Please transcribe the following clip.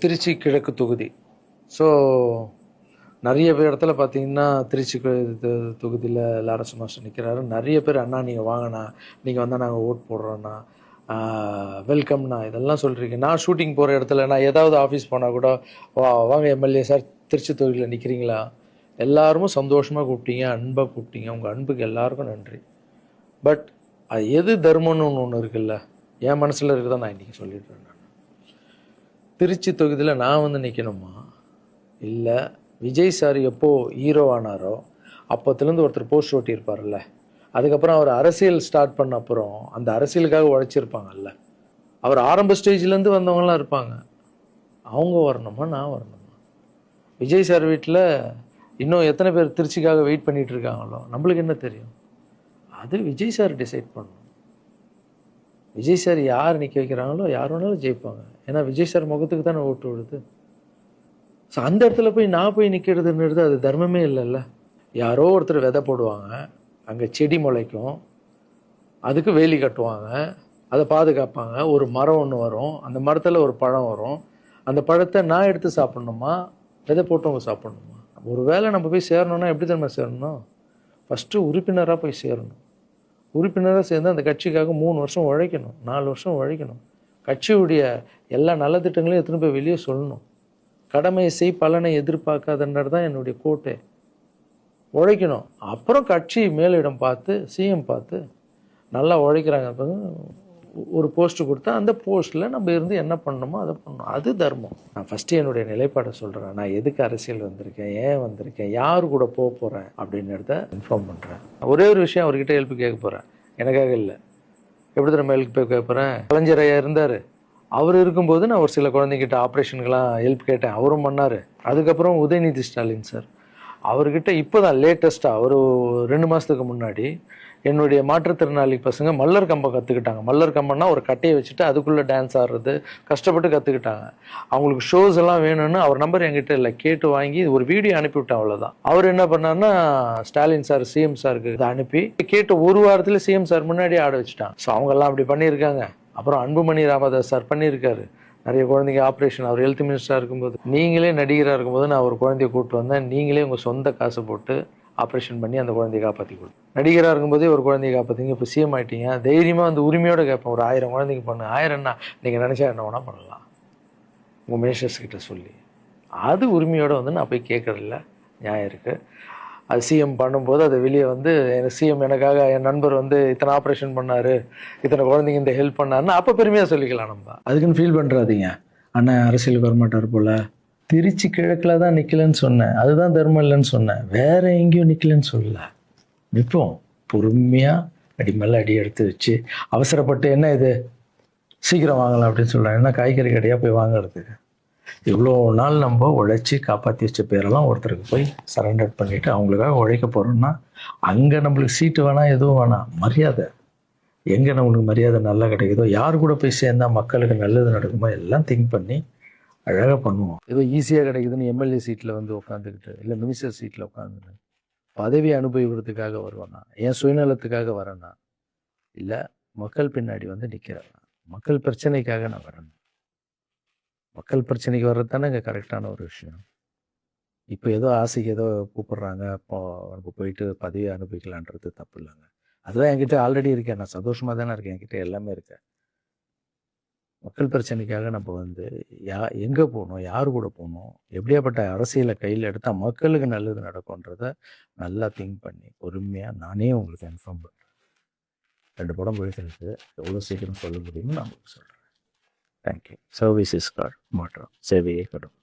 திருச்சி கிழக்கு தொகுதி. ஸோ நிறைய பேர் இடத்துல பார்த்தீங்கன்னா திருச்சி தொகுதியில் லாரன்ஸ் மாஸ்டர் நிற்கிறாரு. நிறைய பேர் அண்ணா நீங்கள் வாங்கண்ணா, நீங்கள் வந்தால் நாங்கள் ஓட் போடுறோண்ணா, வெல்கம்ண்ணா இதெல்லாம் சொல்கிறீங்க. நான் ஷூட்டிங் போகிற இடத்துல நான் ஏதாவது ஆஃபீஸ் போனால் கூட வாங்க எம்எல்ஏ சார் திருச்சி தொகுதியில் நிற்கிறீங்களா, எல்லாரும் சந்தோஷமாக கூப்பிட்டீங்க, அன்பாக கூப்பிட்டீங்க. உங்கள் அன்புக்கு எல்லாருக்கும் நன்றி. பட் அது எது தர்மம்னு ஒன்று இருக்குல்ல, என் மனசில் இருக்குதான் நான் இன்றைக்கி சொல்லிடுறேன். நான் திருச்சி தொகுதியில் நான் வந்து நிற்கணுமா, இல்லை விஜய் சார் எப்போது ஹீரோ ஆனாரோ அப்போத்துலேருந்து ஒருத்தர் போஸ்ட் ஓட்டியிருப்பார்ல, அதுக்கப்புறம் அவர் அரசியல் ஸ்டார்ட் பண்ண அப்புறம் அந்த அரசியலுக்காக உழைச்சிருப்பாங்கல்ல, அவர் ஆரம்ப ஸ்டேஜ்லேருந்து வந்தவங்களாம் இருப்பாங்க, அவங்க வரணுமா நான் வரணுமா? விஜய் சார் வீட்டில் இன்னும் எத்தனை பேர் திருச்சிக்காக வெயிட் பண்ணிகிட்டு இருக்காங்களோ நம்மளுக்கு என்ன தெரியும்? அது விஜய் சார் டிசைட் பண்ணணும். விஜய் சார் யார் நிற்க வைக்கிறாங்களோ யார் வேணாலும் ஜெயிப்பாங்க. ஏன்னா விஜய் சார் முகத்துக்கு தானே ஓட்டு விடுது. ஸோ அந்த இடத்துல போய் நான் போய் நிற்கிறதுன்றது அது தர்மமே இல்லைல்ல. யாரோ ஒருத்தர் விதை போடுவாங்க, அங்கே செடி முளைக்கும், அதுக்கு வேலி கட்டுவாங்க, அதை பாதுகாப்பாங்க, ஒரு மரம் ஒன்று வரும், அந்த மரத்தில் ஒரு பழம் வரும், அந்த பழத்தை நான் எடுத்து சாப்பிட்ணுமா விதை போட்டவங்க சாப்பிட்ணுமா? ஒரு வேளை நம்ம போய் சேரணும்னா எப்படி தெரியுமா சேரணும்? ஃபஸ்ட்டு உறுப்பினராக போய் சேரணும். உறுப்பினராக சேர்ந்து அந்த கட்சிக்காக 3 வருஷம் உழைக்கணும், 4 வருஷம் உழைக்கணும். கட்சியுடைய எல்லா நலத்திட்டங்களையும் எத்தனை போய் வெளியே சொல்லணும். கடமையை செய் பலனை எதிர்பார்க்காதன்றது தான் என்னுடைய கோட்டை. உழைக்கணும். அப்புறம் கட்சி மேலிடம் பார்த்து சிஎம் பார்த்து நல்லா உழைக்கிறாங்க ஒரு போஸ்ட்டு கொடுத்தா அந்த போஸ்ட்டில் நம்ம இருந்து என்ன பண்ணணுமோ அதை பண்ணணும். அது தர்மம். நான் ஃபஸ்ட்டு என்னுடைய நிலைப்பாடை சொல்கிறேன். நான் எதுக்கு அரசியல் வந்திருக்கேன், ஏன் வந்திருக்கேன், யார் கூட போக போகிறேன் அப்படின்றத இன்ஃபார்ம் பண்ணுறேன். ஒரே ஒரு விஷயம் அவர்கிட்ட ஹெல்ப் கேட்க போகிறேன், எனக்காக இல்லை. எப்படி நம்ம ஹெல்ப் கேட்க போகிறேன்? கலைஞர் ஐயா இருந்தார், அவர் இருக்கும்போது நான் ஒரு சில குழந்தைங்கிட்ட ஆப்ரேஷனுக்கெல்லாம் ஹெல்ப் கேட்டேன், அவரும் பண்ணார். அதுக்கப்புறம் உதயநிதி ஸ்டாலின் சார் அவர்கிட்ட இப்போ தான் லேட்டஸ்ட்டாக ஒரு 2 மாதத்துக்கு முன்னாடி என்னுடைய மாற்றுத்திறனாளி பசங்க மல்லர் கம்பம் கற்றுக்கிட்டாங்க. மல்லர் கம்பம்னா ஒரு கட்டையை வச்சுட்டு அதுக்குள்ளே டான்ஸ் ஆடுறது கஷ்டப்பட்டு கற்றுக்கிட்டாங்க. அவங்களுக்கு ஷோஸ் எல்லாம் வேணும்னு அவர் நம்பர் என்கிட்ட இல்லை, கேட்டு வாங்கி ஒரு வீடியோ அனுப்பிவிட்டேன், அவ்வளோதான். அவர் என்ன பண்ணார்னா ஸ்டாலின் சார் சிஎம் சாருக்கு இதை அனுப்பி கேட்டு ஒரு வாரத்தில் சிஎம் சார் முன்னாடி ஆட வச்சுட்டாங்க. ஸோ அவங்கெல்லாம் அப்படி பண்ணியிருக்காங்க. அப்புறம் அன்புமணி ராமதாஸ் சார் பண்ணியிருக்காரு. நிறைய குழந்தைங்க ஆப்ரேஷன், அவர் ஹெல்த் மினிஸ்டராக இருக்கும்போது, நீங்களே நடிகராக இருக்கும்போது நான் ஒரு குழந்தைய கூப்பிட்டு வந்தேன், நீங்களே உங்கள் சொந்த காசை போட்டு ஆப்ரேஷன் பண்ணி அந்த குழந்தைய காப்பாற்றி கொடுத்து, நடிகராக இருக்கும்போதே ஒரு குழந்தைய காப்பாற்றிங்க, இப்போ சிஎம் ஆகிட்டீங்க, தைரியமாக அந்த உரிமையோடு கேட்பேன். ஒரு 1000 குழந்தைங்க பண்ணு, 1000 என்ன நீங்கள் நினச்சா என்ன வேணால் பண்ணலாம் உங்கள் மினிஸ்டர்ஸ் கிட்ட சொல்லி. அது உரிமையோடு வந்து நான் போய் கேட்குறதில்ல, நியாயம் இருக்குது. அது சிஎம் பண்ணும்போது அதை வெளியே வந்து சிஎம் எனக்காக என் நண்பர் வந்து இத்தனை ஆப்ரேஷன் பண்ணார், இத்தனை குழந்தைங்க இந்த ஹெல்ப் பண்ணாருன்னு அப்போ பெருமையாக சொல்லிக்கலாம். நம்ம அதுக்குன்னு ஃபீல் பண்ணுறாதீங்க, அண்ணன் அரசியலுக்கு வரமாட்டார் போல். திருச்சி கிழக்கில் தான் நிற்கலன்னு சொன்னேன், அதுதான் தர்மம் இல்லைன்னு சொன்னேன், வேற எங்கேயும் நிற்கலன்னு சொல்லல. நிற்போம் பொறுமையாக, அடி மேலே அடி எடுத்து வச்சு அவசரப்பட்டு என்ன இது சீக்கிரம் வாங்கலாம் அப்படின்னு சொல்கிறாங்க. என்ன காய்கறி கடையாக போய் வாங்குறதுக்கு? இவ்வளோ நாள் நம்ம உழைச்சி காப்பாற்றி வச்ச பேரெல்லாம் ஒருத்தருக்கு போய் சரண்டர் பண்ணிவிட்டு அவங்களுக்காக உழைக்க போகிறோம்னா அங்கே நம்மளுக்கு சீட்டு வேணாம், எதுவும் வேணாம், மரியாதை. எங்கே நம்மளுக்கு மரியாதை நல்லா கிடைக்குதோ, யார் கூட போய் சேர்ந்தால் மக்களுக்கு நல்லது நடக்குமோ எல்லாம் திங்க் பண்ணி அழகாக பண்ணுவோம். ஏதோ ஈஸியாக கிடைக்குதுன்னு எம்எல்ஏ சீட்டில் வந்து உட்காந்துக்கிட்டு, இல்லை மினிஸ்டர் சீட்டில் உட்காந்துட்டு பதவி அனுபவிக்கிறதுக்காக வருவானா, என் சுயநலத்துக்காக வரேன்னா, இல்லை மக்கள் பின்னாடி வந்து நிற்கிறேன்னா, மக்கள் பிரச்சனைக்காக நான் வரேன். மக்கள் பிரச்சனைக்கு வர்றது தானே இங்கே கரெக்டான ஒரு விஷயம். இப்போ ஏதோ ஆசைக்கு ஏதோ கூப்பிட்றாங்க, அப்போ நம்ம போயிட்டு பதவியை அனுபவிக்கலான்றது தப்பு இல்லைங்க. அதுதான் என்கிட்ட ஆல்ரெடி இருக்கேன், நான் சந்தோஷமாக தானே இருக்கேன், என்கிட்ட எல்லாமே இருக்கேன். மக்கள் பிரச்சனைக்காக நம்ம வந்து எங்கே போகணும், யார் கூட போகணும், எப்படியாப்பட்ட அரசியலை கையில் எடுத்தால் மக்களுக்கு நல்லது நடக்கும்ன்றத நல்லா திங்க் பண்ணி பொறுமையாக நானே உங்களுக்கு இன்ஃபார்ம் பண்ணுறேன். 2 படம் போயிட்டு எவ்வளோ சீக்கிரம் சொல்ல முடியுமோ நான் உங்களுக்கு சொல்கிறேன். தேங்க்யூ. சர்வீஸ் இஸ் காட் மாற்றம், சேவையே கடும்.